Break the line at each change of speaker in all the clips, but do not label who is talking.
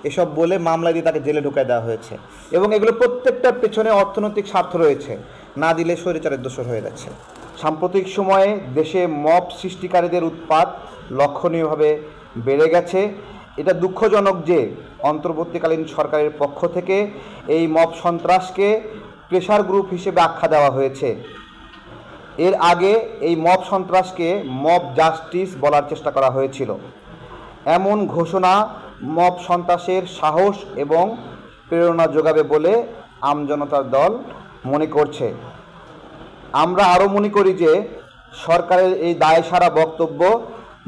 এসব বলে মামলা দিয়ে তাকে জেলে ঢুকায় দেওয়া হয়েছে। এবং এগুলো প্রত্যেকটার পেছনে অর্থনৈতিক স্বার্থ রয়েছে, না দিলে স্বৈরাচারের দোষর হয়ে যাচ্ছে। সাম্প্রতিক সময়ে দেশে মব সৃষ্টিকারীদের উৎপাত লক্ষণীয়ভাবে বেড়ে গেছে। এটা দুঃখজনক যে অন্তর্বর্তীকালীন সরকারের পক্ষ থেকে এই মব সন্ত্রাসকে প্রেশার গ্রুপ হিসেবে আখ্যা দেওয়া হয়েছে। এর আগে এই মব সন্ত্রাসকে মব জাস্টিস বলার চেষ্টা করা হয়েছিল। এমন ঘোষণা মব সন্ত্রাসের সাহস এবং প্রেরণা যোগাবে বলে আমজনতার দল মনে করছে। আমরা আরও মনে করি যে সরকারের এই দায়সারা বক্তব্য,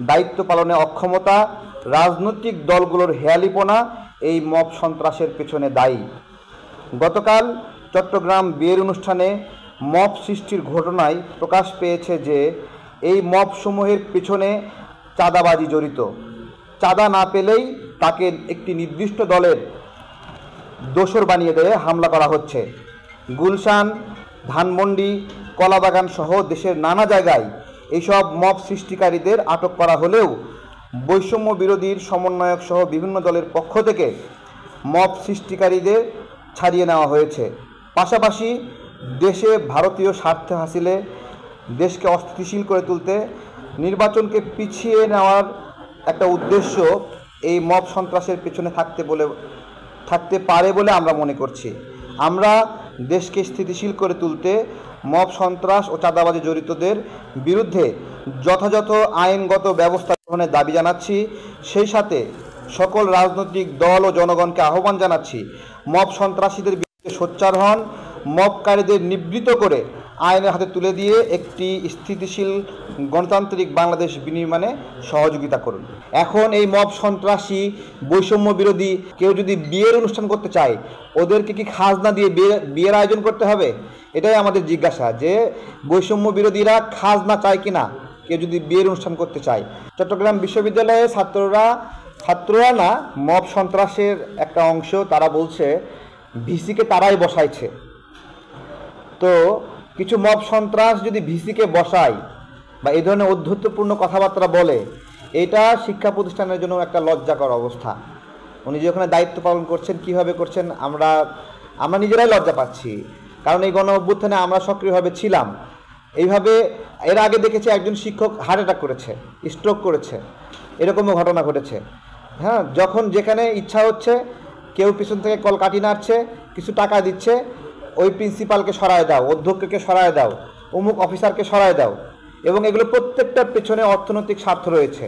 দায়িত্ব পালনে অক্ষমতা, রাজনৈতিক দলগুলোর হেয়ালিপনা এই মব সন্ত্রাসের পেছনে দায়ী। গতকাল চট্টগ্রাম বিয়ের অনুষ্ঠানে মব সৃষ্টির ঘটনায় প্রকাশ পেয়েছে যে এই মবসমূহের পেছনে চাঁদাবাজি জড়িত। চাঁদা না পেলেই তাকে একটি নির্দিষ্ট দলের দোসর বানিয়ে দিয়ে হামলা করা হচ্ছে। গুলশান, ধানমন্ডি, কলাবাগান সহ দেশের নানা জায়গায় এইসব মব সৃষ্টিকারীদের আটক করা হলেও বৈষম্য বিরোধীর সমন্বয়ক সহ বিভিন্ন দলের পক্ষ থেকে মব সৃষ্টিকারীদের ছাড়িয়ে নেওয়া হয়েছে। পাশাপাশি দেশে ভারতীয় স্বার্থ হাসিলে দেশকে অস্থিতিশীল করে তুলতে নির্বাচনকে পিছিয়ে নেওয়ার একটা উদ্দেশ্য এই মব সন্ত্রাসের পেছনে থাকতে পারে বলে আমরা মনে করছি। আমরা দেশকে স্থিতিশীল করে তুলতে মব সন্ত্রাস ও চাঁদাবাজি জড়িতদের বিরুদ্ধে যথাযথ আইনগত ব্যবস্থা গ্রহণের দাবি জানাচ্ছি। সেই সাথে সকল রাজনৈতিক দল ও জনগণকে আহ্বান জানাচ্ছি, মব সন্ত্রাসীদের বিরুদ্ধে সোচ্চার হন, মবকারীদের নিবৃত্ত করে আইনের হাতে তুলে দিয়ে একটি স্থিতিশীল গণতান্ত্রিক বাংলাদেশ বিনির্মাণে সহযোগিতা করুন। এখন এই মব সন্ত্রাসী, বৈষম্য বিরোধী কেউ যদি বিয়ের অনুষ্ঠান করতে চায়, ওদেরকে কি খাজনা দিয়ে বিয়ের আয়োজন করতে হবে? এটাই আমাদের জিজ্ঞাসা, যে বৈষম্য বিরোধীরা খাজনা চায় কিনা কেউ যদি বিয়ের অনুষ্ঠান করতে চায়। চট্টগ্রাম বিশ্ববিদ্যালয়ে ছাত্ররা না, মব সন্ত্রাসের একটা অংশ, তারা বলছে ভিসিকে তারাই বসাইছে। তো কিছু মব সন্ত্রাস যদি ভিসিকে বসায় বা এই ধরনের ঔদ্ধত্যপূর্ণ কথাবার্তা বলে, এটা শিক্ষা প্রতিষ্ঠানের জন্য একটা লজ্জাকর অবস্থা। উনি যে ওখানে দায়িত্ব পালন করছেন, কিভাবে করছেন, আমরা নিজেরাই লজ্জা পাচ্ছি। কারণ এই গণ অভ্যুত্থানে আমরা সক্রিয়ভাবে ছিলাম। এইভাবে এর আগে দেখেছি একজন শিক্ষক হার্ট অ্যাটাক করেছে, স্ট্রোক করেছে, এরকমও ঘটনা ঘটেছে। হ্যাঁ, যখন যেখানে ইচ্ছা হচ্ছে কেউ পিছন থেকে কল কাটি নাড়ছে, কিছু টাকা দিচ্ছে, ওই প্রিন্সিপালকে সরায় দাও, অধ্যক্ষকে সরায় দাও, অমুক অফিসারকে সরায় দাও। এবং এগুলো প্রত্যেকটার পেছনে অর্থনৈতিক স্বার্থ রয়েছে।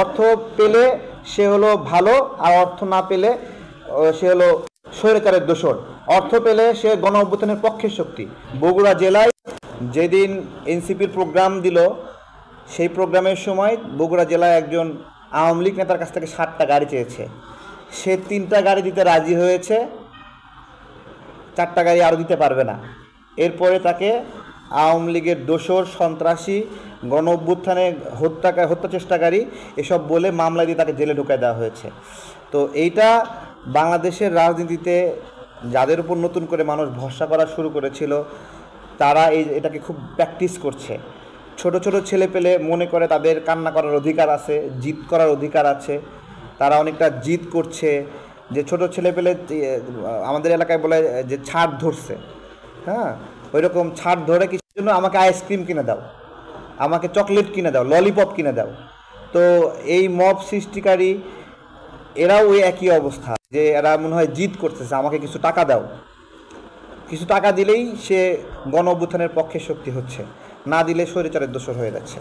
অর্থ পেলে সে হলো ভালো, আর অর্থ না পেলে সে হলো স্বৈরাচারের দোসর। অর্থ পেলে সে গণ অভ্যুত্থানের পক্ষের শক্তি। বগুড়া জেলায় যেদিন এনসিপির প্রোগ্রাম দিল, সেই প্রোগ্রামের সময় বগুড়া জেলায় একজন আওয়ামী লীগ নেতার কাছ থেকে 7টা গাড়ি চেয়েছে। সে 3টা গাড়ি দিতে রাজি হয়েছে, 4টা গাড়ি আরও দিতে পারবে না। এরপরে তাকে আওয়ামী লীগের দোসর, সন্ত্রাসী, গণ অভ্যুত্থানে হত্যা চেষ্টাকারী এসব বলে মামলা দিয়ে তাকে জেলে ঢুকায় দেওয়া হয়েছে। তো এইটা বাংলাদেশের রাজনীতিতে যাদের উপর নতুন করে মানুষ ভরসা করা শুরু করেছিল, তারা এটাকে খুব প্র্যাকটিস করছে। ছোট ছোট ছেলে পেলে মনে করে তাদের কান্না করার অধিকার আছে, জিদ করার অধিকার আছে। তারা অনেকটা জিদ করছে যে ছোট ছেলে পেলে আমাদের এলাকায় বলে যে ছাড় ধরছে। হ্যাঁ, ওই রকম ছাড় ধরে কিছু জন্য আমাকে আইসক্রিম কিনে দাও, আমাকে চকলেট কিনে দাও, ললিপপ কিনে দাও। তো এই মব সৃষ্টিকারী এরাও ওই একই অবস্থা, যে এরা মনে হয় জিদ করতেছে, আমাকে কিছু টাকা দাও। কিছু টাকা দিলেই সে গণ অভ্যুত্থানের পক্ষে শক্তি হচ্ছে, না দিলে স্বৈরাচারের দোসর হয়ে যাচ্ছে।